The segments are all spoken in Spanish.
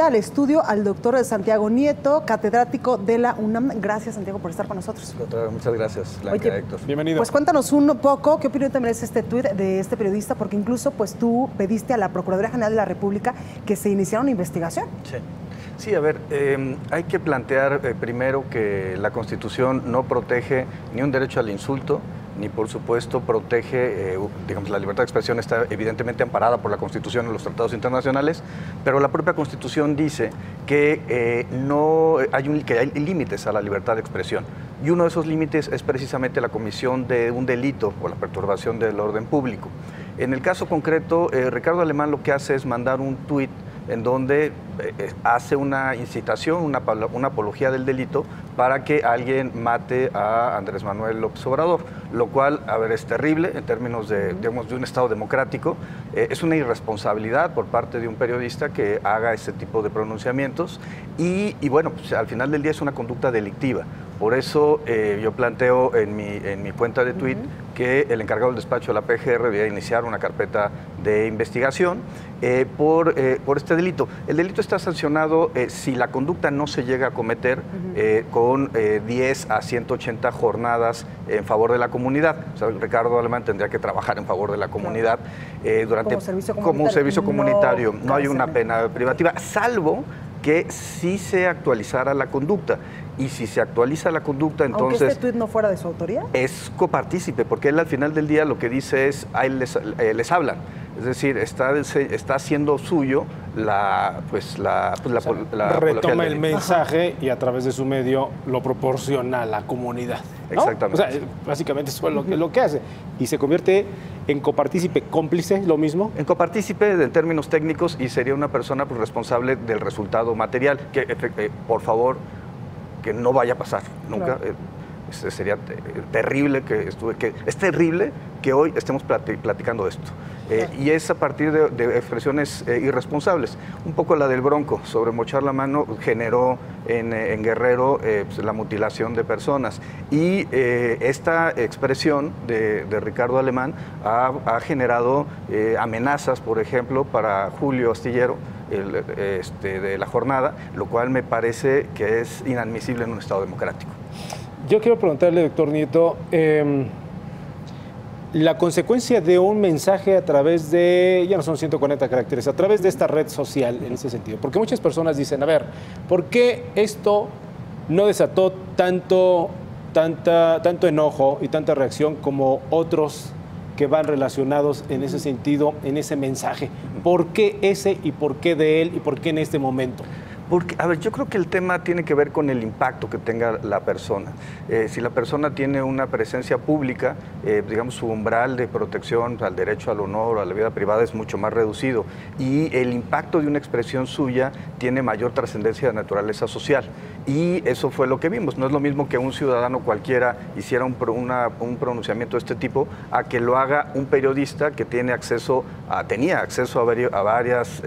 al estudio al doctor Santiago Nieto, catedrático de la UNAM. Gracias, Santiago, por estar con nosotros. Doctora, muchas gracias, Blanca. Oye, Héctor. Bienvenido. Pues cuéntanos un poco, ¿qué opinión te merece este tuit de este periodista? Porque incluso pues tú pediste a la Procuraduría General de la República que se iniciara una investigación. Sí, a ver, hay que plantear primero que la Constitución no protege ni un derecho al insulto, ni por supuesto protege, digamos, la libertad de expresión está evidentemente amparada por la Constitución y los tratados internacionales, pero la propia Constitución dice que hay límites a la libertad de expresión. Y uno de esos límites es precisamente la comisión de un delito o la perturbación del orden público. En el caso concreto, Ricardo Alemán lo que hace es mandar un tuit en donde hace una incitación, una apología del delito para que alguien mate a Andrés Manuel López Obrador, lo cual, a ver, es terrible en términos de, digamos, de un Estado democrático. Es una irresponsabilidad por parte de un periodista que haga ese tipo de pronunciamientos y bueno, pues, al final del día es una conducta delictiva. Por eso yo planteo en mi cuenta de Twitter que el encargado del despacho de la PGR debía iniciar una carpeta de investigación por este delito. El delito está sancionado si la conducta no se llega a cometer con 10 a 180 jornadas en favor de la comunidad. O sea, Ricardo Alemán tendría que trabajar en favor de la comunidad como un servicio comunitario. No hay una pena privativa, salvo que sí se actualizara la conducta. Y si se actualiza la conducta, entonces... Aunque este tuit no fuera de su autoría. Es copartícipe, porque él al final del día lo que dice es, a él les hablan. Es decir, está haciendo suyo retoma el mensaje y a través de su medio lo proporciona a la comunidad, ¿no? Exactamente. O sea, básicamente eso es lo que hace. Y se convierte en copartícipe, cómplice, lo mismo. En copartícipe en términos técnicos y sería una persona pues, responsable del resultado material, que por favor, que no vaya a pasar nunca. Claro. Sería terrible es terrible que hoy estemos platicando esto. Y es a partir de expresiones irresponsables. Un poco la del Bronco, sobre mochar la mano, generó en Guerrero pues, la mutilación de personas. Y esta expresión de Ricardo Alemán ha generado amenazas, por ejemplo, para Julio Astillero, de la jornada, lo cual me parece que es inadmisible en un Estado democrático. Yo quiero preguntarle, doctor Nieto, la consecuencia de un mensaje a través de, ya no son 140 caracteres, a través de esta red social en ese sentido. Porque muchas personas dicen, a ver, ¿por qué esto no desató tanto enojo y tanta reacción como otros que van relacionados en ese sentido, en ese mensaje? ¿Por qué ese y por qué de él y por qué en este momento? Porque, a ver, yo creo que el tema tiene que ver con el impacto que tenga la persona. Si la persona tiene una presencia pública, digamos, su umbral de protección al derecho al honor o a la vida privada es mucho más reducido y el impacto de una expresión suya tiene mayor trascendencia de naturaleza social. Y eso fue lo que vimos. No es lo mismo que un ciudadano cualquiera hiciera un pronunciamiento de este tipo a que lo haga un periodista que tenía acceso a varias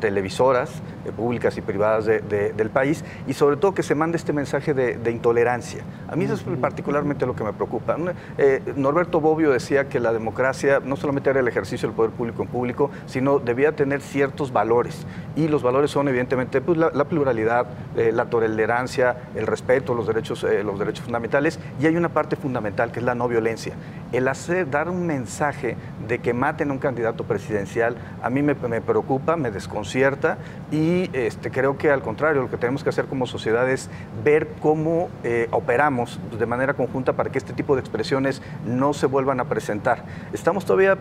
televisoras públicas y privadas del país y sobre todo que se mande este mensaje de intolerancia. A mí eso es particularmente lo que me preocupa. Norberto Bobbio decía que la democracia no solamente era el ejercicio del poder público en público, sino debía tener ciertos valores y los valores son evidentemente pues, la pluralidad, la tolerancia, el respeto, los derechos fundamentales y hay una parte fundamental que es la no violencia. El dar un mensaje de que maten a un candidato presidencial a mí me preocupa, me desconcierta y creo que al contrario, lo que tenemos que hacer como sociedad es ver cómo operamos de manera conjunta para que este tipo de expresiones no se vuelvan a presentar. Estamos todavía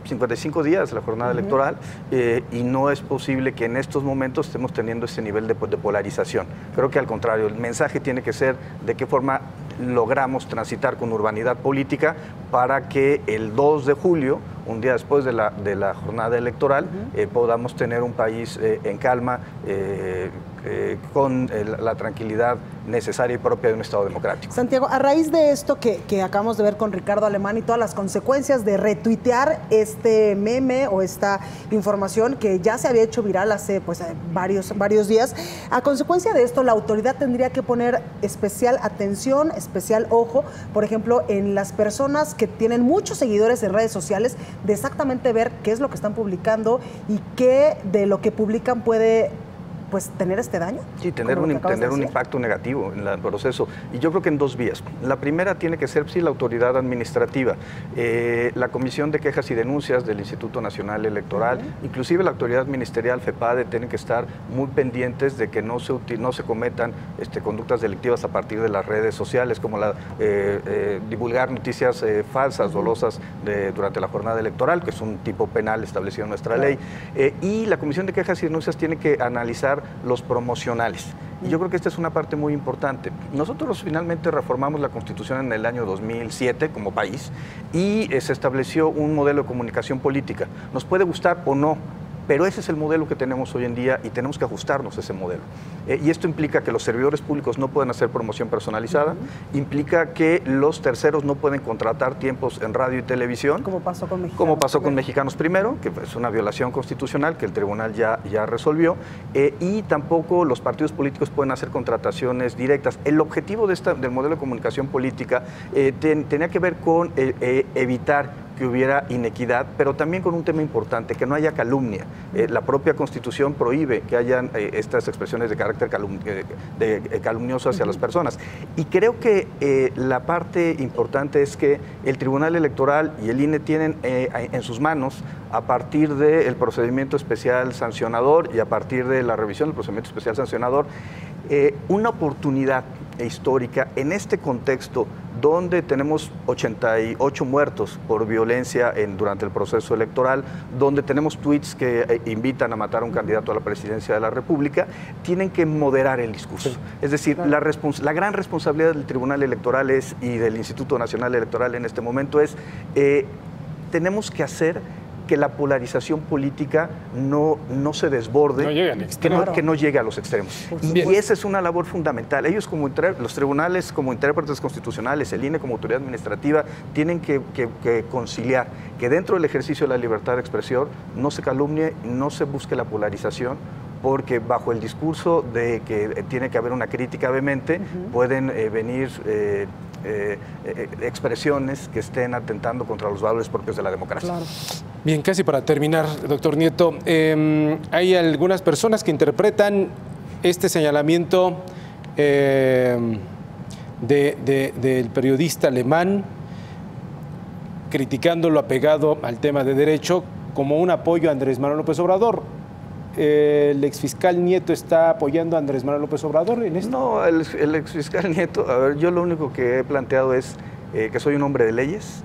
55 días de la jornada electoral y no es posible que en estos momentos estemos teniendo ese nivel de polarización. Creo que al contrario, el mensaje tiene que ser de qué forma logramos transitar con urbanidad política para que el 2 de julio, un día después de la jornada electoral, podamos tener un país en calma, con la tranquilidad necesaria y propia de un Estado democrático. Santiago, a raíz de esto que acabamos de ver con Ricardo Alemán y todas las consecuencias de retuitear este meme o esta información que ya se había hecho viral hace pues, varios días, a consecuencia de esto la autoridad tendría que poner especial atención, especial ojo, por ejemplo, en las personas que tienen muchos seguidores en redes sociales, de exactamente ver qué es lo que están publicando y qué de lo que publican puede pues tener este daño. Sí, tener un impacto negativo en el proceso. Y yo creo que en dos vías. La primera tiene que ser, sí, la autoridad administrativa, la Comisión de Quejas y Denuncias del Instituto Nacional Electoral, inclusive la autoridad ministerial, FEPADE, tienen que estar muy pendientes de que no se cometan conductas delictivas a partir de las redes sociales, como divulgar noticias falsas, dolosas durante la jornada electoral, que es un tipo penal establecido en nuestra ley. Y la Comisión de Quejas y Denuncias tiene que analizar los promocionales. Y yo creo que esta es una parte muy importante. Nosotros finalmente reformamos la Constitución en el año 2007 como país y se estableció un modelo de comunicación política. Nos puede gustar o no, pero ese es el modelo que tenemos hoy en día y tenemos que ajustarnos a ese modelo. Y esto implica que los servidores públicos no pueden hacer promoción personalizada, implica que los terceros no pueden contratar tiempos en radio y televisión. Como pasó con Mexicanos. Como pasó con Mexicanos Primero, que es una violación constitucional que el tribunal ya resolvió, y tampoco los partidos políticos pueden hacer contrataciones directas. El objetivo del modelo de comunicación política tenía que ver con evitar que hubiera inequidad, pero también con un tema importante, que no haya calumnia. La propia Constitución prohíbe que hayan estas expresiones de carácter calumnioso hacia las personas. Y creo que la parte importante es que el Tribunal Electoral y el INE tienen en sus manos, a partir del procedimiento especial sancionador y a partir de la revisión del procedimiento especial sancionador, una oportunidad histórica en este contexto donde tenemos 88 muertos por violencia durante el proceso electoral, donde tenemos tweets que invitan a matar a un candidato a la presidencia de la República, tienen que moderar el discurso. Sí. Es decir, claro, la gran responsabilidad del Tribunal Electoral y del Instituto Nacional Electoral en este momento es, tenemos que hacer que la polarización política no se desborde, que no llegue a los extremos. Y esa es una labor fundamental. Ellos los tribunales como intérpretes constitucionales, el INE como autoridad administrativa, tienen que conciliar que dentro del ejercicio de la libertad de expresión no se calumnie, no se busque la polarización, porque bajo el discurso de que tiene que haber una crítica vehemente, pueden venir expresiones que estén atentando contra los valores propios de la democracia. Claro. Bien, casi para terminar, doctor Nieto, hay algunas personas que interpretan este señalamiento del periodista alemán, criticando lo apegado al tema de derecho, como un apoyo a Andrés Manuel López Obrador. ¿El exfiscal Nieto está apoyando a Andrés Manuel López Obrador en esto? No, el exfiscal Nieto, a ver, yo lo único que he planteado es que soy un hombre de leyes.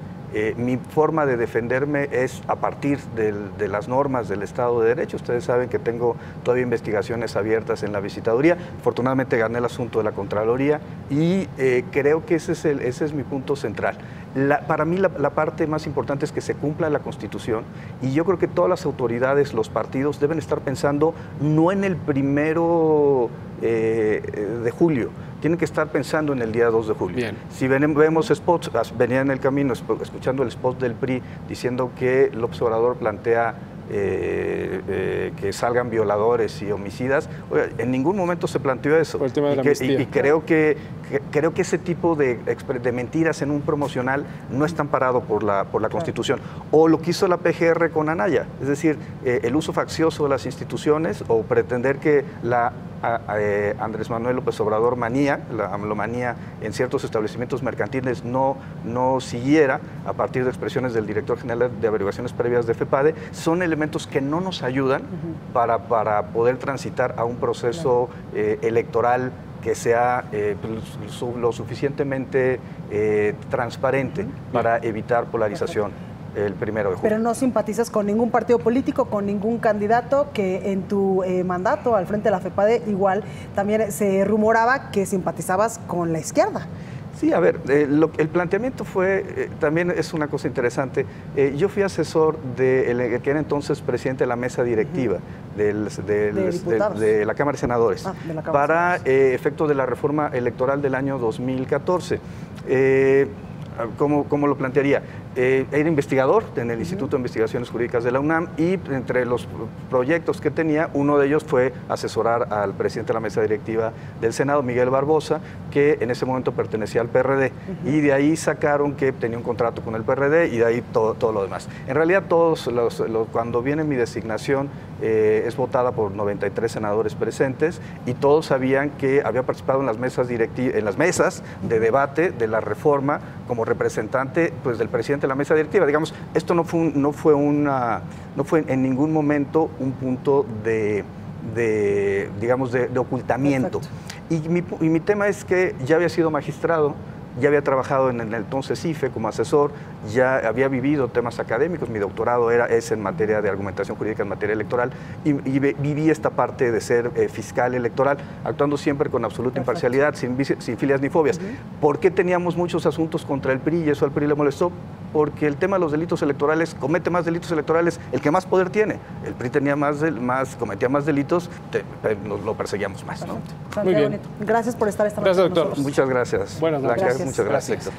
Mi forma de defenderme es a partir de las normas del Estado de Derecho. Ustedes saben que tengo todavía investigaciones abiertas en la visitaduría. Afortunadamente gané el asunto de la Contraloría y creo que ese es mi punto central. Para mí la parte más importante es que se cumpla la Constitución y yo creo que todas las autoridades, los partidos deben estar pensando no en el 1 de julio, tienen que estar pensando en el día 2 de julio. Bien. Si vemos spots, venía en el camino escuchando el spot del PRI diciendo que López Obrador plantea que salgan violadores y homicidas. Oiga, en ningún momento se planteó eso. El tema de la amnistía. Y creo que ese tipo de mentiras en un promocional no está amparado por la Constitución. O lo que hizo la PGR con Anaya, es decir, el uso faccioso de las instituciones o pretender que Andrés Manuel López Obrador manía, la AMLOmanía en ciertos establecimientos mercantiles no siguiera a partir de expresiones del director general de averiguaciones previas de FEPADE, son elementos que no nos ayudan para poder transitar a un proceso electoral que sea lo suficientemente transparente para evitar polarización el 1 de julio. Pero no simpatizas con ningún partido político, con ningún candidato, que en tu mandato al frente de la FEPADE igual también se rumoraba que simpatizabas con la izquierda. Sí, a ver, el planteamiento fue, también es una cosa interesante, yo fui asesor del que era entonces presidente de la mesa directiva de la Cámara de Senadores para efecto de la reforma electoral del año 2014. ¿Cómo lo plantearía? Era investigador en el Instituto de Investigaciones Jurídicas de la UNAM y entre los proyectos que tenía, uno de ellos fue asesorar al presidente de la mesa directiva del Senado, Miguel Barbosa, que en ese momento pertenecía al PRD. Y de ahí sacaron que tenía un contrato con el PRD y de ahí todo lo demás. En realidad, cuando viene mi designación, es votada por 93 senadores presentes y todos sabían que había participado en las mesas de debate de la reforma como representante pues, del presidente de la mesa directiva. Digamos, esto no fue en ningún momento un punto de ocultamiento. Y mi tema es que ya había sido magistrado, ya había trabajado en el entonces IFE como asesor, ya había vivido temas académicos, mi doctorado es en materia de argumentación jurídica en materia electoral y viví esta parte de ser fiscal electoral, actuando siempre con absoluta imparcialidad, sin filias ni fobias. ¿Por qué teníamos muchos asuntos contra el PRI y eso al PRI le molestó? Porque el tema de los delitos electorales, comete más delitos electorales el que más poder tiene. El PRI tenía cometía más delitos, lo perseguíamos más, ¿no? Muy bien. Gracias por estar esta noche con nosotros. doctor. Muchas gracias. Buenas noches. Muchas gracias, Héctor.